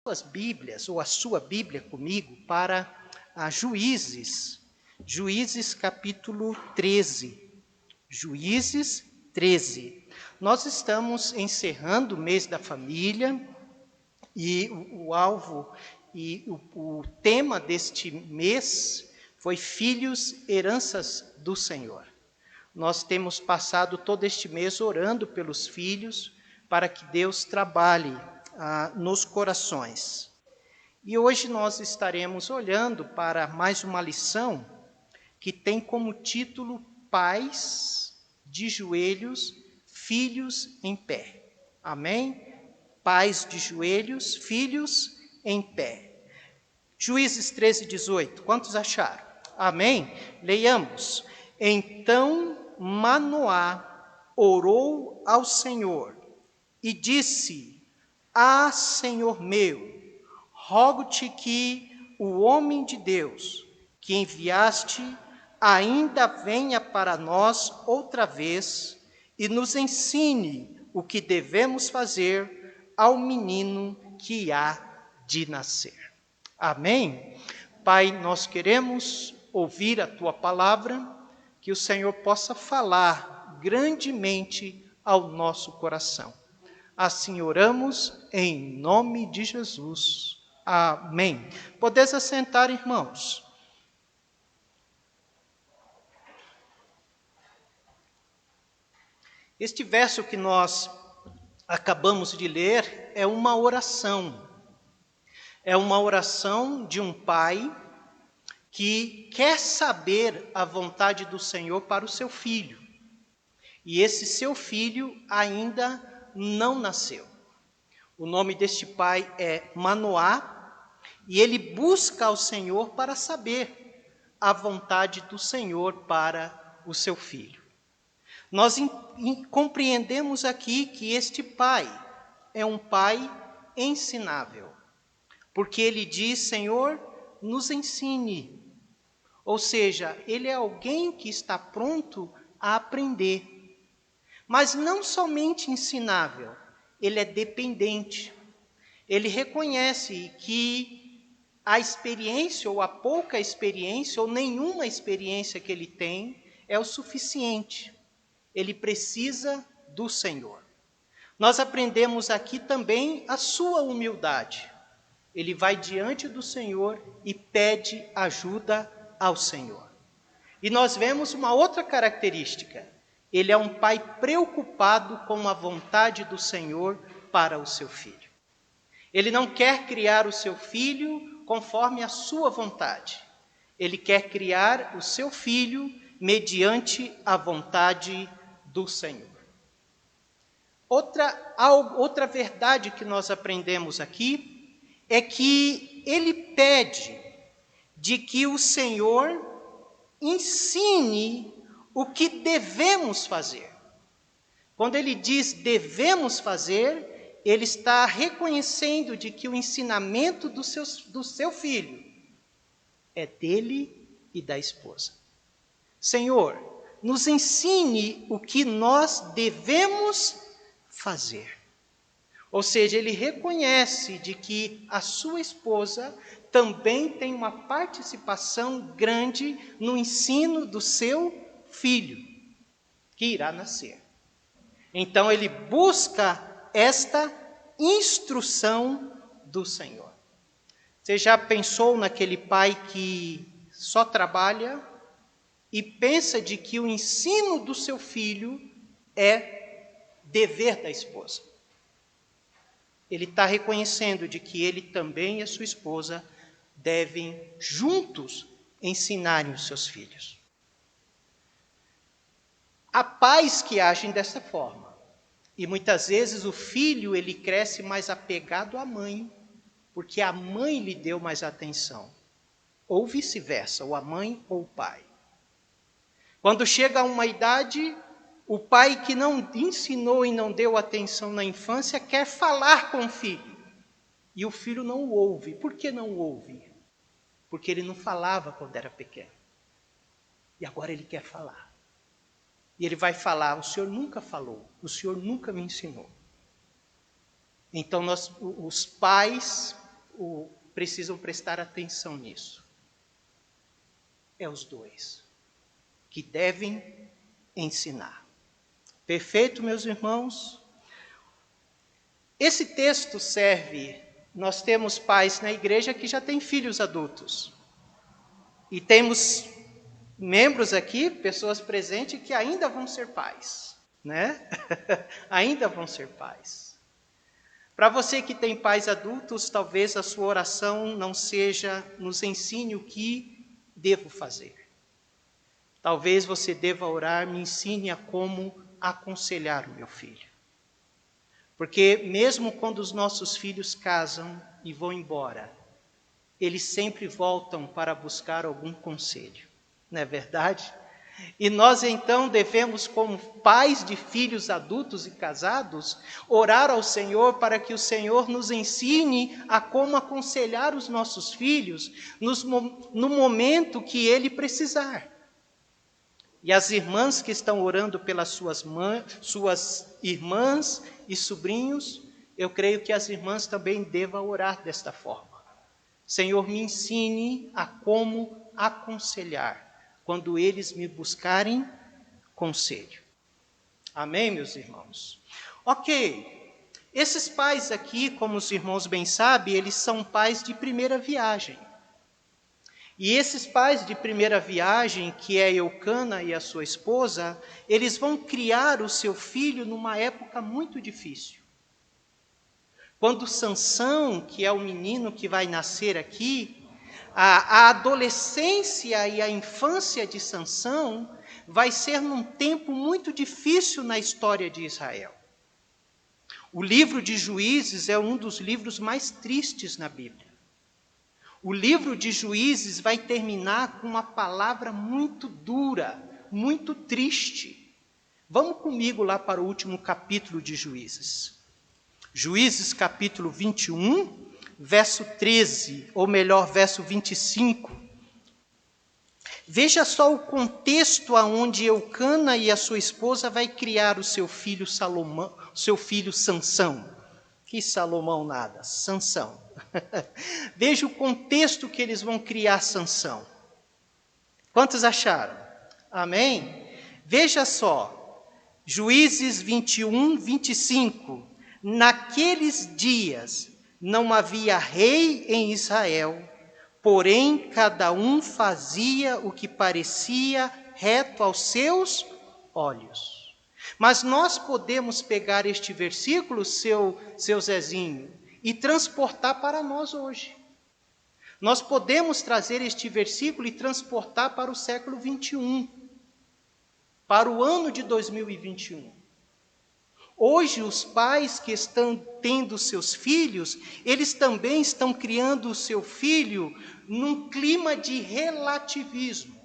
As Bíblias, ou a sua Bíblia comigo, para Juízes capítulo 13. Juízes 13. Nós estamos encerrando o mês da família e o alvo e o tema deste mês foi Filhos, Heranças do Senhor. Nós temos passado todo este mês orando pelos filhos para que Deus trabalhe nos corações. E hoje nós estaremos olhando para mais uma lição que tem como título Pais de joelhos, filhos em pé. Amém? Pais de joelhos, filhos em pé. Juízes 13, 18. Quantos acharam? Amém? Leiamos. Então Manoá orou ao Senhor e disse: Ah, Senhor meu, rogo-te que o homem de Deus que enviaste ainda venha para nós outra vez e nos ensine o que devemos fazer ao menino que há de nascer. Amém? Pai, nós queremos ouvir a tua palavra, que o Senhor possa falar grandemente ao nosso coração. Assim oramos em nome de Jesus. Amém. Podeis assentar, irmãos. Este verso que nós acabamos de ler é uma oração. É uma oração de um pai que quer saber a vontade do Senhor para o seu filho. E esse seu filho ainda não nasceu. O nome deste pai é Manoá, e ele busca ao Senhor para saber a vontade do Senhor para o seu filho. Nós compreendemos aqui que este pai é um pai ensinável, porque ele diz: Senhor, nos ensine. Ou seja, ele é alguém que está pronto a aprender. Mas não somente ensinável, ele é dependente. Ele reconhece que a experiência, ou a pouca experiência, ou nenhuma experiência que ele tem, é o suficiente. Ele precisa do Senhor. Nós aprendemos aqui também a sua humildade. Ele vai diante do Senhor e pede ajuda ao Senhor. E nós vemos uma outra característica. Ele é um pai preocupado com a vontade do Senhor para o seu filho. Ele não quer criar o seu filho conforme a sua vontade. Ele quer criar o seu filho mediante a vontade do Senhor. Outra verdade que nós aprendemos aqui é que ele pede de que o Senhor ensine o que devemos fazer. Quando ele diz devemos fazer, ele está reconhecendo de que o ensinamento do seu filho é dele e da esposa. Senhor, nos ensine o que nós devemos fazer. Ou seja, ele reconhece de que a sua esposa também tem uma participação grande no ensino do seu filho, que irá nascer. Então ele busca esta instrução do Senhor. Você já pensou naquele pai que só trabalha e pensa de que o ensino do seu filho é dever da esposa? Ele está reconhecendo de que ele também e a sua esposa devem juntos ensinarem os seus filhos. Há pais que agem dessa forma. E muitas vezes o filho ele cresce mais apegado à mãe, porque a mãe lhe deu mais atenção. Ou vice-versa, ou a mãe ou o pai. Quando chega a uma idade, o pai que não ensinou e não deu atenção na infância quer falar com o filho. E o filho não o ouve. Por que não o ouve? Porque ele não falava quando era pequeno. E agora ele quer falar. E ele vai falar: o Senhor nunca falou, o Senhor nunca me ensinou. Então os pais precisam prestar atenção nisso. É os dois que devem ensinar. Perfeito, meus irmãos? Esse texto serve, nós temos pais na igreja que já têm filhos adultos. E temos membros aqui, pessoas presentes, que ainda vão ser pais, né? Ainda vão ser pais. Para você que tem pais adultos, talvez a sua oração não seja, nos ensine o que devo fazer. Talvez você deva orar, me ensine a como aconselhar o meu filho. Porque mesmo quando os nossos filhos casam e vão embora, eles sempre voltam para buscar algum conselho. Não é verdade? E nós então devemos, como pais de filhos adultos e casados, orar ao Senhor para que o Senhor nos ensine a como aconselhar os nossos filhos no momento que ele precisar. E as irmãs que estão orando pelas suas irmãs e sobrinhos, eu creio que as irmãs também devam orar desta forma. Senhor, me ensine a como aconselhar quando eles me buscarem conselho. Amém, meus irmãos? Ok, esses pais aqui, como os irmãos bem sabem, eles são pais de primeira viagem. E esses pais de primeira viagem, que é Eucana e a sua esposa, eles vão criar o seu filho numa época muito difícil. Quando Sansão, que é o menino que vai nascer aqui, a adolescência e a infância de Sansão vai ser num tempo muito difícil na história de Israel. O livro de Juízes é um dos livros mais tristes na Bíblia. O livro de Juízes vai terminar com uma palavra muito dura, muito triste. Vamos comigo lá para o último capítulo de Juízes. Juízes capítulo 21, verso 13, ou melhor, verso 25. Veja só o contexto aonde Eucana e a sua esposa vai criar o seu filho Salomão, seu filho Sansão. Que Salomão nada, Sansão. Veja o contexto que eles vão criar Sansão. Quantos acharam? Amém? Veja só, Juízes 21, 25. Naqueles dias não havia rei em Israel, porém cada um fazia o que parecia reto aos seus olhos. Mas nós podemos pegar este versículo, seu Zezinho, e transportar para nós hoje. Nós podemos trazer este versículo e transportar para o século 21, para o ano de 2021. Hoje, os pais que estão tendo seus filhos, eles também estão criando o seu filho num clima de relativismo.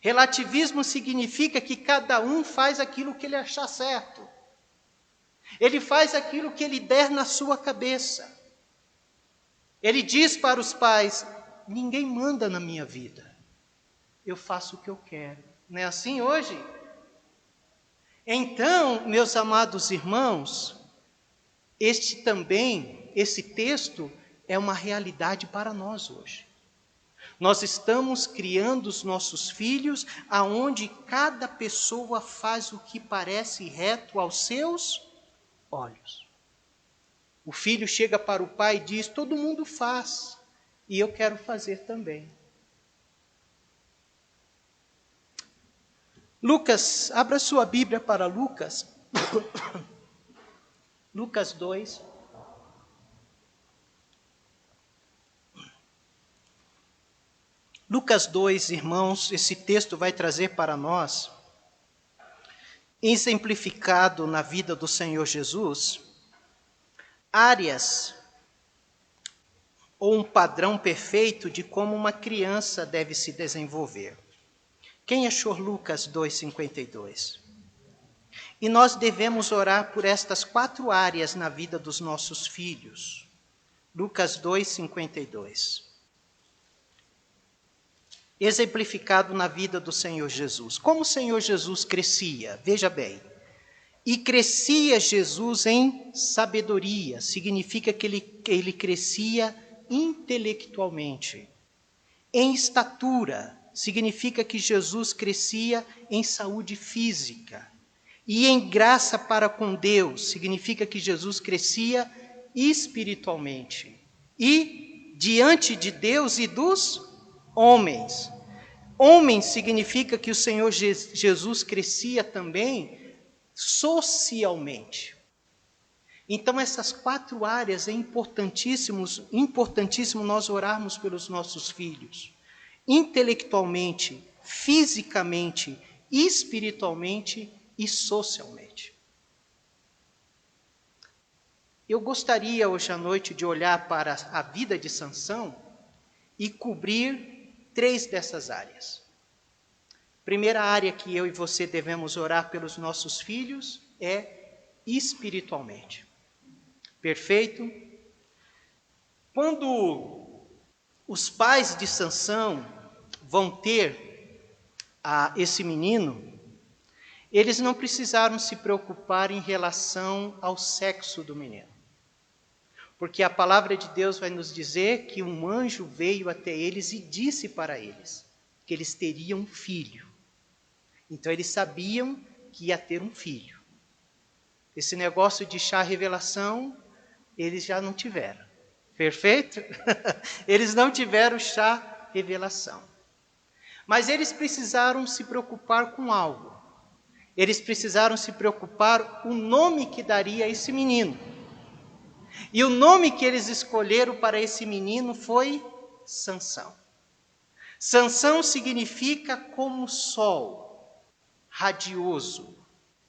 Relativismo significa que cada um faz aquilo que ele achar certo. Ele faz aquilo que ele der na sua cabeça. Ele diz para os pais: ninguém manda na minha vida. Eu faço o que eu quero. Não é assim hoje? Então, meus amados irmãos, esse texto é uma realidade para nós hoje. Nós estamos criando os nossos filhos aonde cada pessoa faz o que parece reto aos seus olhos. O filho chega para o pai e diz: todo mundo faz, e eu quero fazer também. Lucas, abra sua Bíblia para Lucas. Lucas 2. Lucas 2, irmãos, esse texto vai trazer para nós, exemplificado na vida do Senhor Jesus, áreas ou um padrão perfeito de como uma criança deve se desenvolver. Quem achou Lucas 2,52? E nós devemos orar por estas 4 áreas na vida dos nossos filhos. Lucas 2,52. Exemplificado na vida do Senhor Jesus. Como o Senhor Jesus crescia? Veja bem. E crescia Jesus em sabedoria. Significa que ele crescia intelectualmente. Em estatura, significa que Jesus crescia em saúde física. E em graça para com Deus, significa que Jesus crescia espiritualmente. E diante de Deus e dos homens. Homem significa que o Senhor Jesus crescia também socialmente. Então, essas 4 áreas é importantíssimo nós orarmos pelos nossos filhos. Intelectualmente, fisicamente, espiritualmente e socialmente. Eu gostaria hoje à noite de olhar para a vida de Sansão e cobrir 3 dessas áreas. Primeira área que eu e você devemos orar pelos nossos filhos é espiritualmente. Perfeito? Quando os pais de Sansão vão ter esse menino, eles não precisaram se preocupar em relação ao sexo do menino. Porque a palavra de Deus vai nos dizer que um anjo veio até eles e disse para eles que eles teriam um filho. Então eles sabiam que ia ter um filho. Esse negócio de chá revelação, eles já não tiveram. Perfeito? Eles não tiveram chá revelação. Mas eles precisaram se preocupar com algo. Eles precisaram se preocupar o nome que daria a esse menino. E o nome que eles escolheram para esse menino foi Sansão. Sansão significa como sol, radioso.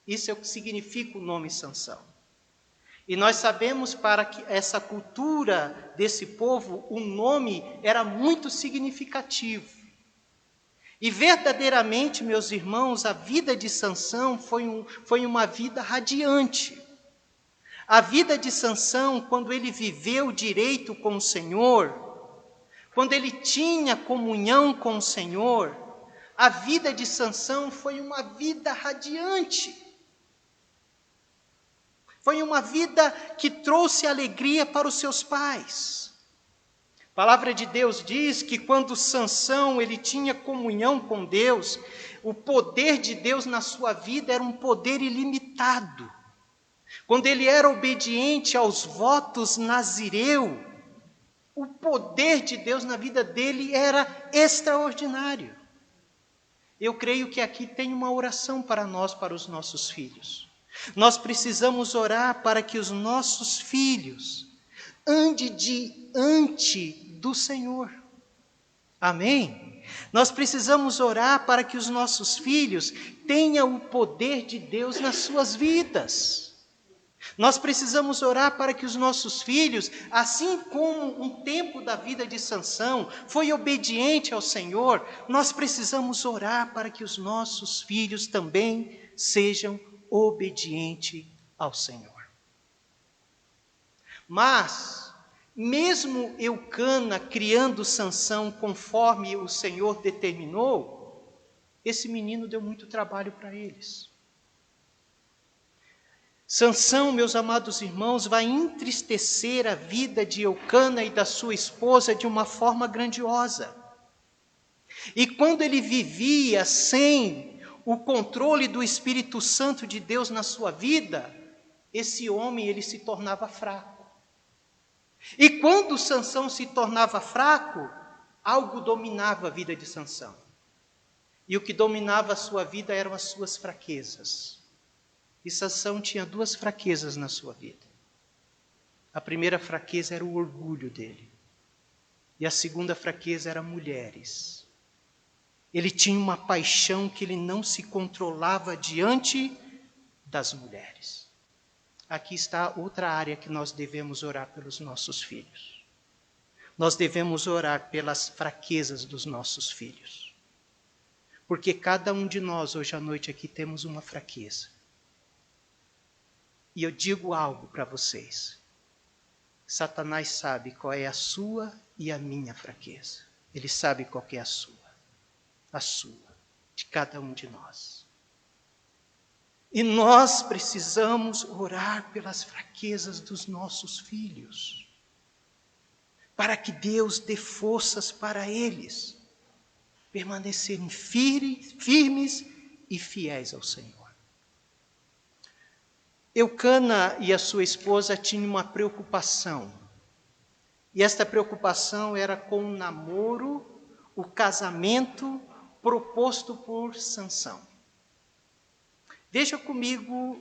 Isso é o que significa o nome Sansão. E nós sabemos para que essa cultura desse povo, o nome era muito significativo. E verdadeiramente, meus irmãos, a vida de Sansão foi uma vida radiante. A vida de Sansão, quando ele viveu direito com o Senhor, quando ele tinha comunhão com o Senhor, a vida de Sansão foi uma vida radiante. Foi uma vida que trouxe alegria para os seus pais. A palavra de Deus diz que quando Sansão ele tinha comunhão com Deus, o poder de Deus na sua vida era um poder ilimitado. Quando ele era obediente aos votos nazireu, o poder de Deus na vida dele era extraordinário. Eu creio que aqui tem uma oração para nós, para os nossos filhos. Nós precisamos orar para que os nossos filhos andem diante do Senhor. Amém? Nós precisamos orar para que os nossos filhos tenham o poder de Deus nas suas vidas. Nós precisamos orar para que os nossos filhos, assim como um tempo da vida de Sansão foi obediente ao Senhor, nós precisamos orar para que os nossos filhos também sejam obedientes ao Senhor. Mas, mesmo Eucana criando Sansão conforme o Senhor determinou, esse menino deu muito trabalho para eles. Sansão, meus amados irmãos, vai entristecer a vida de Eucana e da sua esposa de uma forma grandiosa. E quando ele vivia sem o controle do Espírito Santo de Deus na sua vida, esse homem ele se tornava fraco. E quando Sansão se tornava fraco, algo dominava a vida de Sansão. E o que dominava a sua vida eram as suas fraquezas. E Sansão tinha 2 fraquezas na sua vida. A primeira fraqueza era o orgulho dele. E a segunda fraqueza era mulheres. Ele tinha uma paixão que ele não se controlava diante das mulheres. Aqui está outra área que nós devemos orar pelos nossos filhos. Nós devemos orar pelas fraquezas dos nossos filhos. Porque cada um de nós hoje à noite aqui temos uma fraqueza. E eu digo algo para vocês. Satanás sabe qual é a sua e a minha fraqueza. Ele sabe qual é a sua, de cada um de nós. E nós precisamos orar pelas fraquezas dos nossos filhos. para que Deus dê forças para eles permanecerem firmes e fiéis ao Senhor. Eucana e a sua esposa tinham uma preocupação. E esta preocupação era com o namoro, o casamento proposto por Sansão. Veja comigo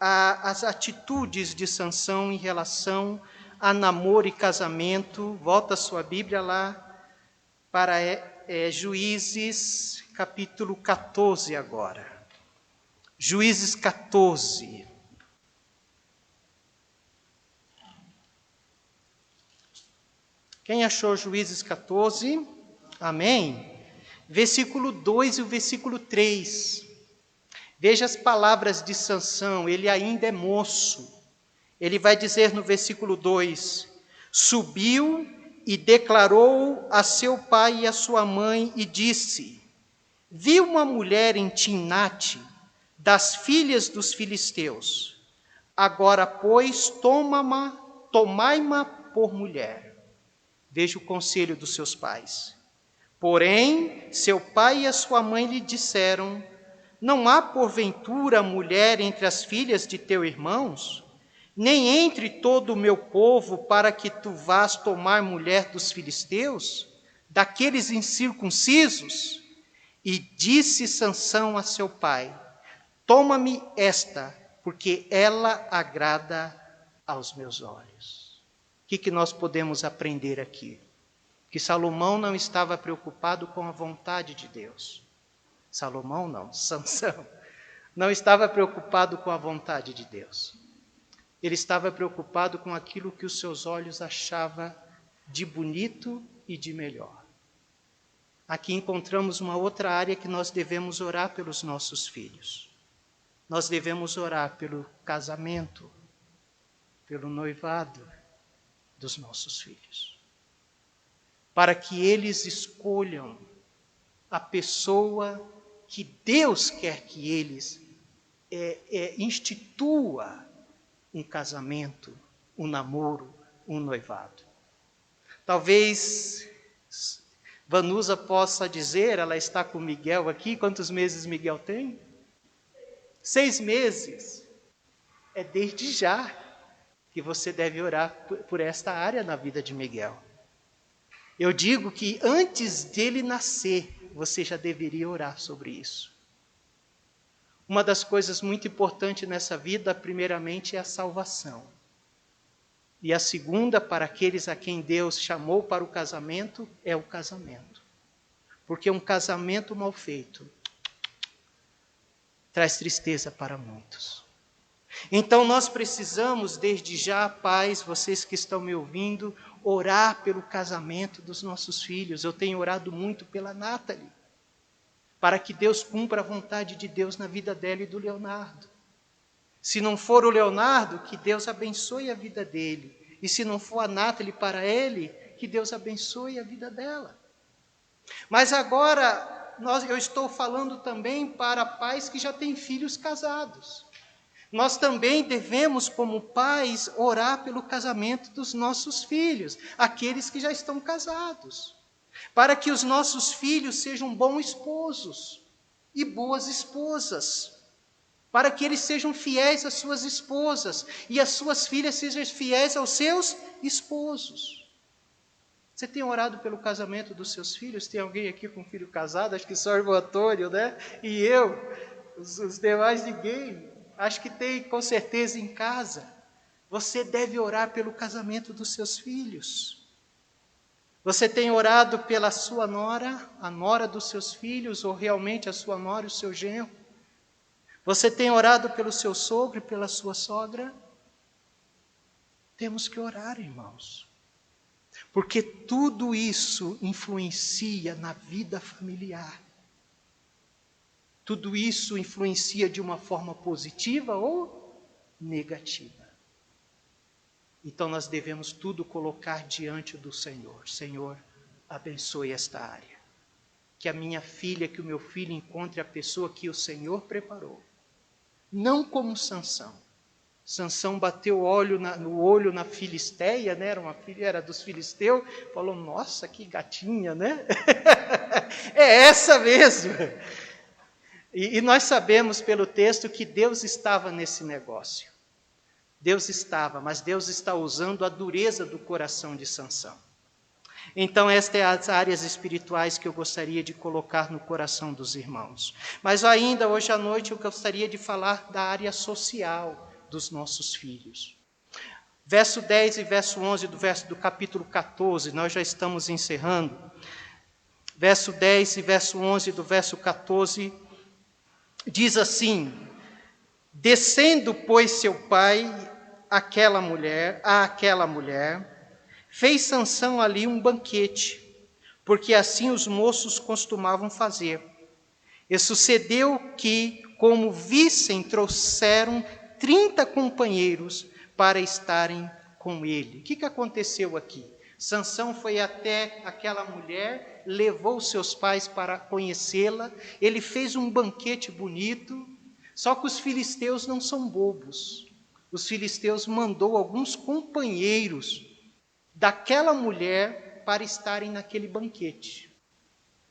as atitudes de Sansão em relação a namoro e casamento. Volta a sua Bíblia lá para Juízes capítulo 14 agora. Juízes 14. Quem achou Juízes 14? Amém? Versículo 2 e o versículo 3. Veja as palavras de Sansão, ele ainda é moço. Ele vai dizer no versículo 2: subiu e declarou a seu pai e a sua mãe e disse: vi uma mulher em Timnate, das filhas dos filisteus. Agora, pois, tomai-ma por mulher. Veja o conselho dos seus pais. Porém, seu pai e a sua mãe lhe disseram: não há porventura mulher entre as filhas de teus irmãos, nem entre todo o meu povo, para que tu vás tomar mulher dos filisteus, daqueles incircuncisos? E disse Sansão a seu pai: toma-me esta, porque ela agrada aos meus olhos. O que nós podemos aprender aqui? Que Salomão não estava preocupado com a vontade de Deus. Salomão não, Sansão não estava preocupado com a vontade de Deus. Ele estava preocupado com aquilo que os seus olhos achavam de bonito e de melhor. Aqui encontramos uma outra área que nós devemos orar pelos nossos filhos. Nós devemos orar pelo casamento, pelo noivado dos nossos filhos, para que eles escolham a pessoa que Deus quer que eles institua um casamento, um namoro, um noivado. Talvez Vanusa possa dizer, ela está com Miguel aqui, quantos meses Miguel tem? 6 meses. É desde já que você deve orar por esta área na vida de Miguel. Eu digo que antes dele nascer, você já deveria orar sobre isso. Uma das coisas muito importantes nessa vida, primeiramente, é a salvação. E a segunda, para aqueles a quem Deus chamou para o casamento, é o casamento. Porque um casamento mal feito traz tristeza para muitos. Então nós precisamos, desde já, pais, vocês que estão me ouvindo, orar pelo casamento dos nossos filhos. Eu tenho orado muito pela Nathalie, para que Deus cumpra a vontade de Deus na vida dela e do Leonardo. Se não for o Leonardo, que Deus abençoe a vida dele. E se não for a Nathalie para ele, que Deus abençoe a vida dela. Mas agora, eu estou falando também para pais que já têm filhos casados. Nós também devemos, como pais, orar pelo casamento dos nossos filhos, aqueles que já estão casados, para que os nossos filhos sejam bons esposos e boas esposas, para que eles sejam fiéis às suas esposas e as suas filhas sejam fiéis aos seus esposos. Você tem orado pelo casamento dos seus filhos? Tem alguém aqui com filho casado? Acho que só o irmão Antônio, né? E eu, os demais ninguém. Acho que tem com certeza em casa. Você deve orar pelo casamento dos seus filhos. Você tem orado pela sua nora, a nora dos seus filhos, ou realmente a sua nora e o seu genro? Você tem orado pelo seu sogro e pela sua sogra? Temos que orar, irmãos. Porque tudo isso influencia na vida familiar. Tudo isso influencia de uma forma positiva ou negativa. Então nós devemos tudo colocar diante do Senhor. Senhor, abençoe esta área. Que a minha filha, que o meu filho encontre a pessoa que o Senhor preparou. Não como Sansão, Sansão bateu no olho na Filisteia, né? Era uma filha, era dos filisteus, falou, nossa, que gatinha, né? É essa mesmo. E nós sabemos pelo texto que Deus estava nesse negócio. Deus estava, mas Deus está usando a dureza do coração de Sansão. Então, estas são as áreas espirituais que eu gostaria de colocar no coração dos irmãos. Mas ainda, hoje à noite, eu gostaria de falar da área social dos nossos filhos. Verso 10 e verso 11 do capítulo 14, nós já estamos encerrando. Verso 10 e verso 11 do verso 14, diz assim, descendo, pois, seu pai àquela mulher, fez Sansão ali um banquete, porque assim os moços costumavam fazer. E sucedeu que, como vissem, trouxeram 30 companheiros para estarem com ele. O que aconteceu aqui? Sansão foi até aquela mulher, levou seus pais para conhecê-la, ele fez um banquete bonito, só que os filisteus não são bobos. Os filisteus mandou alguns companheiros daquela mulher para estarem naquele banquete.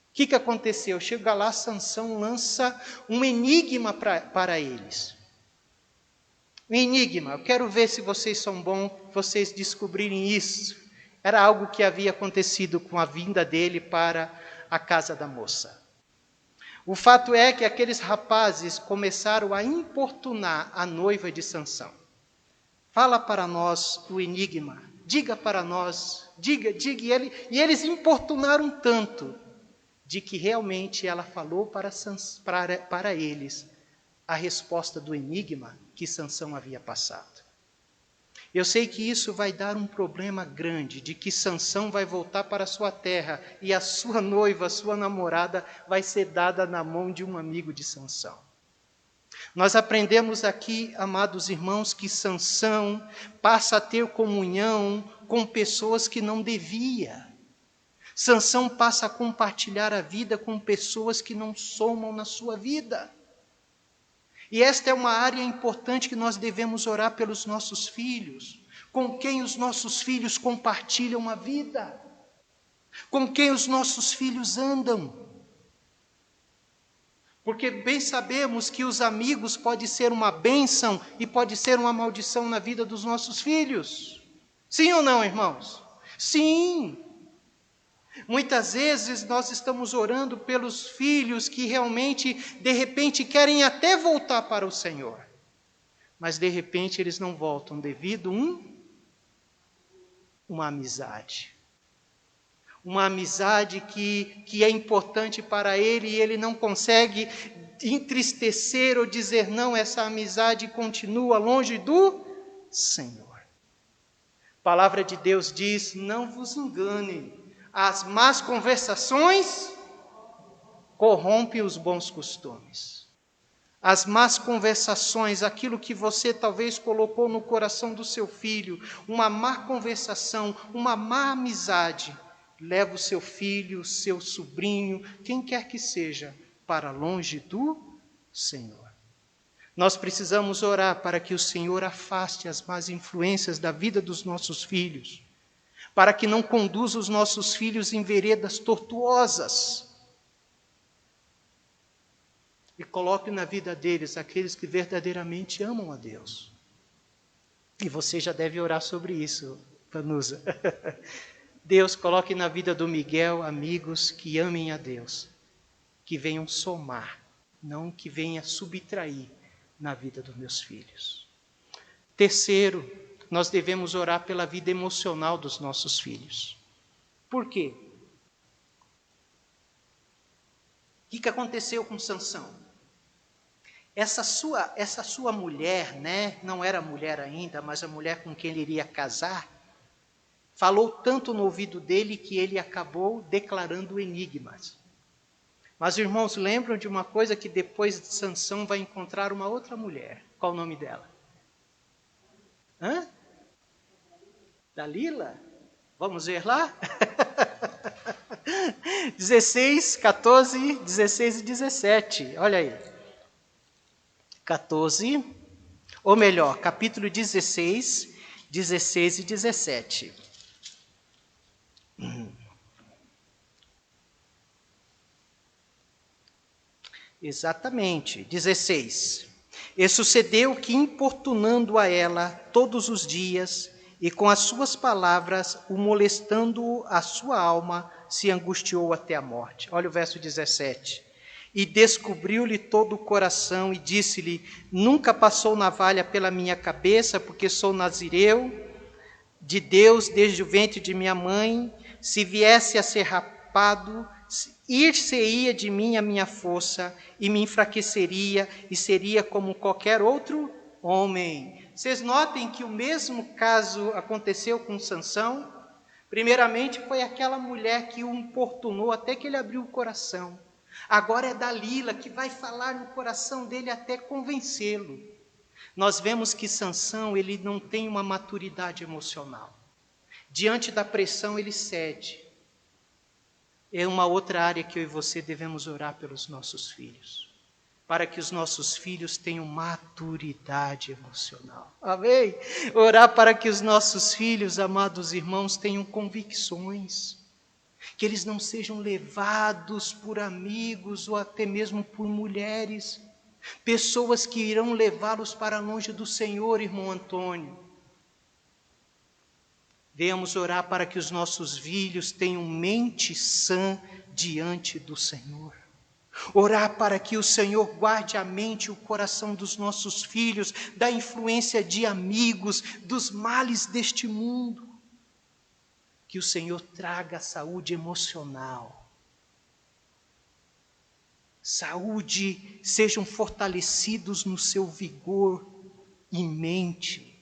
O que aconteceu? Chega lá, Sansão lança um enigma para eles. Um enigma, eu quero ver se vocês são bons, vocês descobrirem isso. Era algo que havia acontecido com a vinda dele para a casa da moça. O fato é que aqueles rapazes começaram a importunar a noiva de Sansão. Fala para nós o enigma, diga para nós, diga, e eles importunaram tanto, de que realmente ela falou para eles a resposta do enigma que Sansão havia passado. Eu sei que isso vai dar um problema grande, de que Sansão vai voltar para sua terra e a sua noiva, a sua namorada, vai ser dada na mão de um amigo de Sansão. Nós aprendemos aqui, amados irmãos, que Sansão passa a ter comunhão com pessoas que não devia. Sansão passa a compartilhar a vida com pessoas que não somam na sua vida. E esta é uma área importante que nós devemos orar pelos nossos filhos. Com quem os nossos filhos compartilham a vida? Com quem os nossos filhos andam? Porque bem sabemos que os amigos podem ser uma bênção e pode ser uma maldição na vida dos nossos filhos. Sim ou não, irmãos? Sim. Muitas vezes nós estamos orando pelos filhos que realmente, de repente, querem até voltar para o Senhor. Mas, de repente, eles não voltam devido a uma amizade. Uma amizade que é importante para ele e ele não consegue entristecer ou dizer não, essa amizade continua longe do Senhor. A palavra de Deus diz, não vos enganem. As más conversações corrompem os bons costumes. As más conversações, aquilo que você talvez colocou no coração do seu filho, uma má conversação, uma má amizade, leva o seu filho, o seu sobrinho, quem quer que seja, para longe do Senhor. Nós precisamos orar para que o Senhor afaste as más influências da vida dos nossos filhos, para que não conduza os nossos filhos em veredas tortuosas. E coloque na vida deles aqueles que verdadeiramente amam a Deus. E você já deve orar sobre isso, Vanusa. Deus, coloque na vida do Miguel amigos que amem a Deus, que venham somar, não que venham subtrair na vida dos meus filhos. Terceiro, nós devemos orar pela vida emocional dos nossos filhos. Por quê? O que aconteceu com Sansão? Essa sua mulher, né, não era mulher ainda, mas a mulher com quem ele iria casar, falou tanto no ouvido dele que ele acabou declarando enigmas. Mas, irmãos, lembram de uma coisa que depois de Sansão vai encontrar uma outra mulher. Qual o nome dela? Dalila? Vamos ver lá? 16, 14, 16 e 17. Olha aí. 14. Ou melhor, capítulo 16, 16 e 17. Exatamente, 16. E sucedeu que, importunando a ela todos os dias, e com as suas palavras, o molestando a sua alma, se angustiou até a morte. Olha o verso 17. E descobriu-lhe todo o coração e disse-lhe: nunca passou navalha pela minha cabeça, porque sou nazireu de Deus desde o ventre de minha mãe. Se viesse a ser rapado, ir-se-ia de mim a minha força e me enfraqueceria e seria como qualquer outro homem. Vocês notem que o mesmo caso aconteceu com Sansão. Primeiramente foi aquela mulher que o importunou até que ele abriu o coração. Agora é Dalila que vai falar no coração dele até convencê-lo. Nós vemos que Sansão, ele não tem uma maturidade emocional. Diante da pressão ele cede. É uma outra área que eu e você devemos orar pelos nossos filhos, para que os nossos filhos tenham maturidade emocional. Amém? Orar para que os nossos filhos, amados irmãos, tenham convicções, que eles não sejam levados por amigos ou até mesmo por mulheres, pessoas que irão levá-los para longe do Senhor, irmão Antônio. Venhamos orar para que os nossos filhos tenham mente sã diante do Senhor. Orar para que o Senhor guarde a mente e o coração dos nossos filhos da influência de amigos, dos males deste mundo. Que o Senhor traga saúde emocional. Saúde, sejam fortalecidos no seu vigor e mente.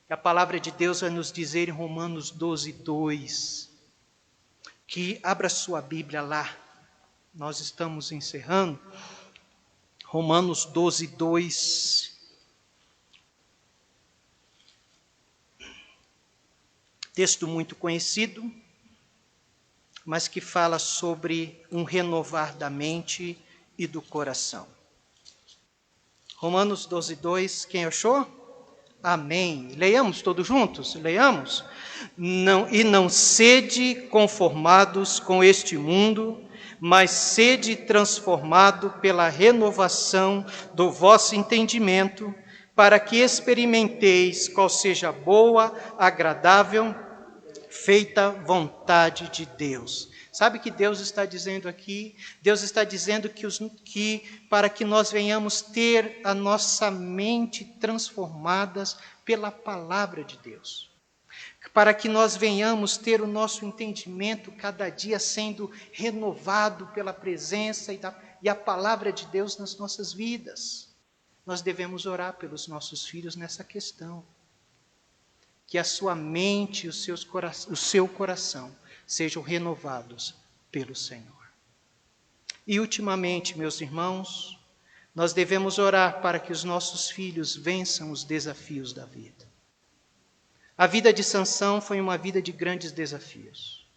A palavra de Deus vai nos dizer em Romanos 12, 2, que abra sua Bíblia lá, nós estamos encerrando, Romanos 12, 2, texto muito conhecido, mas que fala sobre um renovar da mente e do coração. Romanos 12, 2, quem achou? Amém. Leiamos todos juntos? Leiamos. Não sede conformados com este mundo, mas sede transformado pela renovação do vosso entendimento, para que experimenteis qual seja a boa, agradável, feita vontade de Deus. Sabe o que Deus está dizendo aqui? Deus está dizendo que para que nós venhamos ter a nossa mente transformadas pela palavra de Deus. Para que nós venhamos ter o nosso entendimento cada dia sendo renovado pela presença e a palavra de Deus nas nossas vidas. Nós devemos orar pelos nossos filhos nessa questão. Que a sua mente e o seu coração sejam renovados pelo Senhor. E ultimamente, meus irmãos, nós devemos orar para que os nossos filhos vençam os desafios da vida. A vida de Sansão foi uma vida de grandes desafios.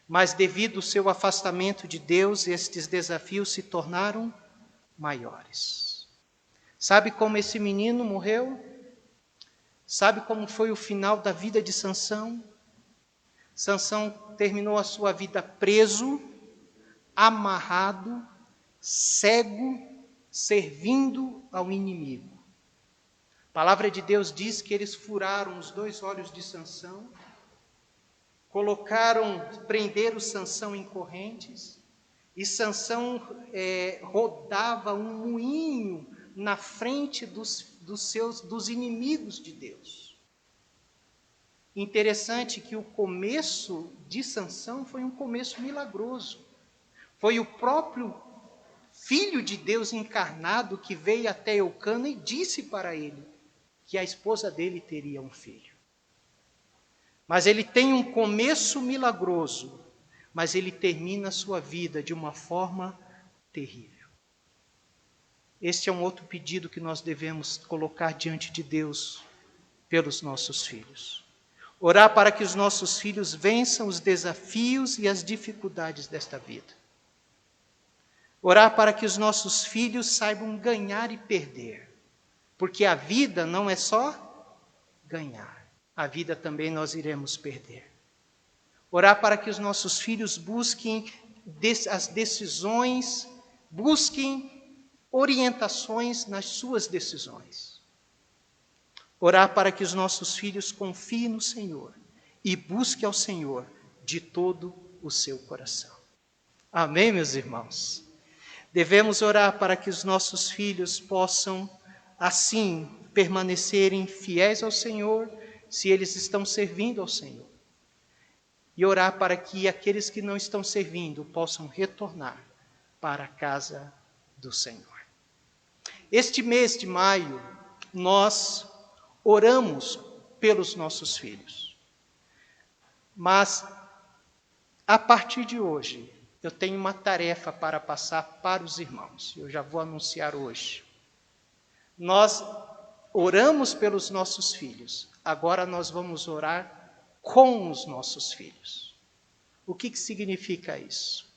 Mas devido ao seu afastamento de Deus, estes desafios se tornaram maiores. Sabe como esse menino morreu? Sabe como foi o final da vida de Sansão? Sansão terminou a sua vida preso, amarrado, cego, servindo ao inimigo. A palavra de Deus diz que eles furaram os 2 olhos de Sansão, prenderam Sansão em correntes, e Sansão rodava um moinho na frente dos inimigos de Deus. Interessante que o começo de Sansão foi um começo milagroso. Foi o próprio Filho de Deus encarnado que veio até Eucana e disse para ele que a esposa dele teria um filho. Mas ele tem um começo milagroso, mas ele termina a sua vida de uma forma terrível. Este é um outro pedido que nós devemos colocar diante de Deus pelos nossos filhos. Orar para que os nossos filhos vençam os desafios e as dificuldades desta vida. Orar para que os nossos filhos saibam ganhar e perder. Porque a vida não é só ganhar, a vida também nós iremos perder. Orar para que os nossos filhos busquem as decisões, busquem orientações nas suas decisões. Orar para que os nossos filhos confiem no Senhor e busquem ao Senhor de todo o seu coração. Amém, meus irmãos? Devemos orar para que os nossos filhos possam, assim, permanecerem fiéis ao Senhor, se eles estão servindo ao Senhor. E orar para que aqueles que não estão servindo possam retornar para a casa do Senhor. Este mês de maio, nós oramos pelos nossos filhos. Mas, a partir de hoje, eu tenho uma tarefa para passar para os irmãos. Eu já vou anunciar hoje. Nós oramos pelos nossos filhos. Agora nós vamos orar com os nossos filhos. O que significa isso?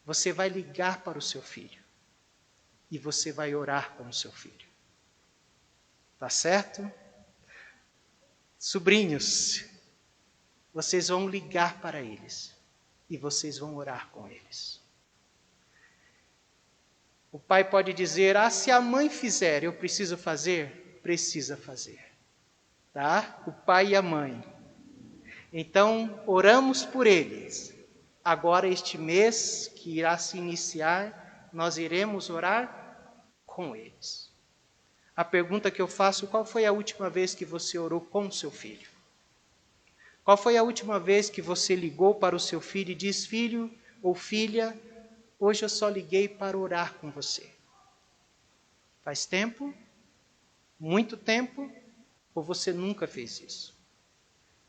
Você vai ligar para o seu filho e você vai orar com o seu filho. Tá certo? Sobrinhos, vocês vão ligar para eles e vocês vão orar com eles. O pai pode dizer: se a mãe fizer, eu preciso fazer? Precisa fazer. Tá? O pai e a mãe. Então, oramos por eles. Agora, este mês que irá se iniciar, nós iremos orar com eles. A pergunta que eu faço: qual foi a última vez que você orou com o seu filho? Qual foi a última vez que você ligou para o seu filho e disse: filho ou filha, hoje eu só liguei para orar com você? Faz tempo? Muito tempo? Ou você nunca fez isso?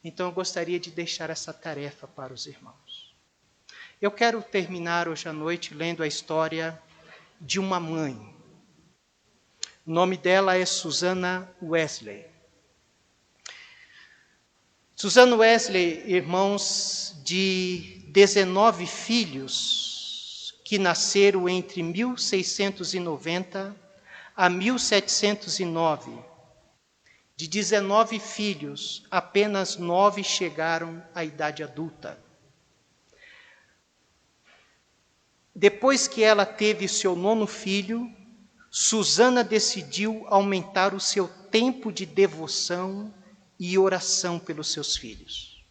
Então eu gostaria de deixar essa tarefa para os irmãos. Eu quero terminar hoje à noite lendo a história de uma mãe. O nome dela é Susana Wesley. Susana Wesley, irmãos, de 19 filhos que nasceram entre 1690 a 1709. De 19 filhos, apenas 9 chegaram à idade adulta. Depois que ela teve seu 9º filho, Susana decidiu aumentar o seu tempo de devoção e oração pelos seus filhos.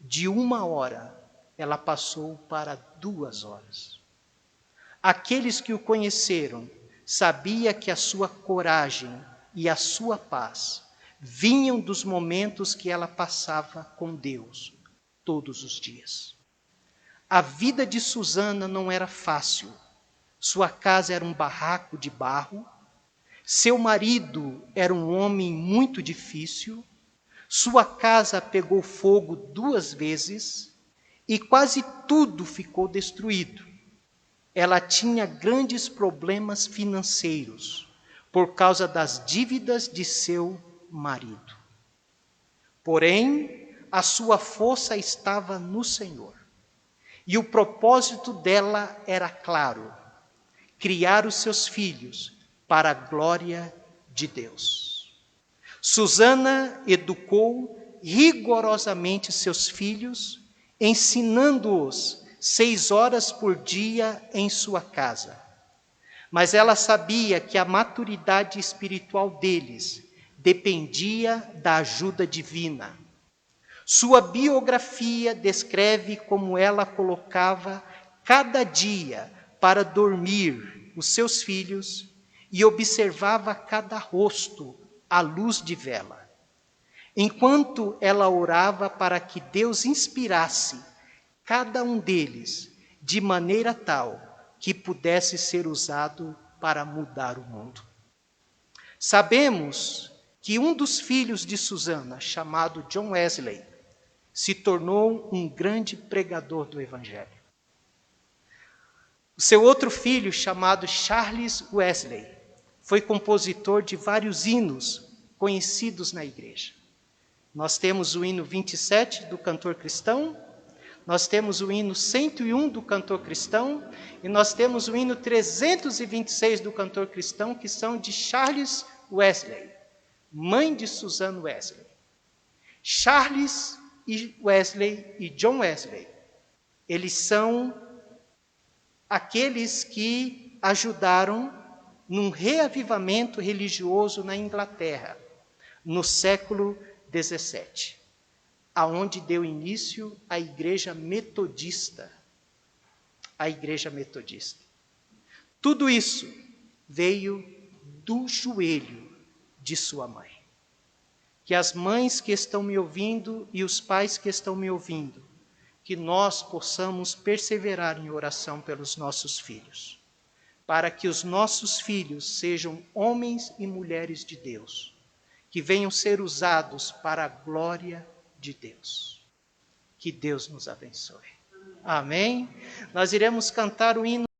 De 1 hora, ela passou para 2 horas. Aqueles que o conheceram sabiam que a sua coragem e a sua paz vinham dos momentos que ela passava com Deus todos os dias. A vida de Susana não era fácil. Sua casa era um barraco de barro. Seu marido era um homem muito difícil. Sua casa pegou fogo 2 vezes e quase tudo ficou destruído. Ela tinha grandes problemas financeiros por causa das dívidas de seu marido. Porém, a sua força estava no Senhor. E o propósito dela era claro: criar os seus filhos para a glória de Deus. Susana educou rigorosamente seus filhos, ensinando-os 6 horas por dia em sua casa. Mas ela sabia que a maturidade espiritual deles dependia da ajuda divina. Sua biografia descreve como ela colocava cada dia para dormir os seus filhos e observava cada rosto à luz de vela, enquanto ela orava para que Deus inspirasse cada um deles de maneira tal que pudesse ser usado para mudar o mundo. Sabemos que um dos filhos de Susana, chamado John Wesley, se tornou um grande pregador do Evangelho. O seu outro filho, chamado Charles Wesley, foi compositor de vários hinos conhecidos na igreja. Nós temos o hino 27 do cantor cristão, nós temos o hino 101 do cantor cristão e nós temos o hino 326 do cantor cristão, que são de Charles Wesley, mãe de Susan Wesley. Charles Wesley e John Wesley, eles são aqueles que ajudaram num reavivamento religioso na Inglaterra, no século XVII, aonde deu início a Igreja Metodista. A Igreja Metodista. Tudo isso veio do joelho de sua mãe. Que as mães que estão me ouvindo e os pais que estão me ouvindo, que nós possamos perseverar em oração pelos nossos filhos, para que os nossos filhos sejam homens e mulheres de Deus, que venham ser usados para a glória de Deus. Que Deus nos abençoe. Amém? Nós iremos cantar o hino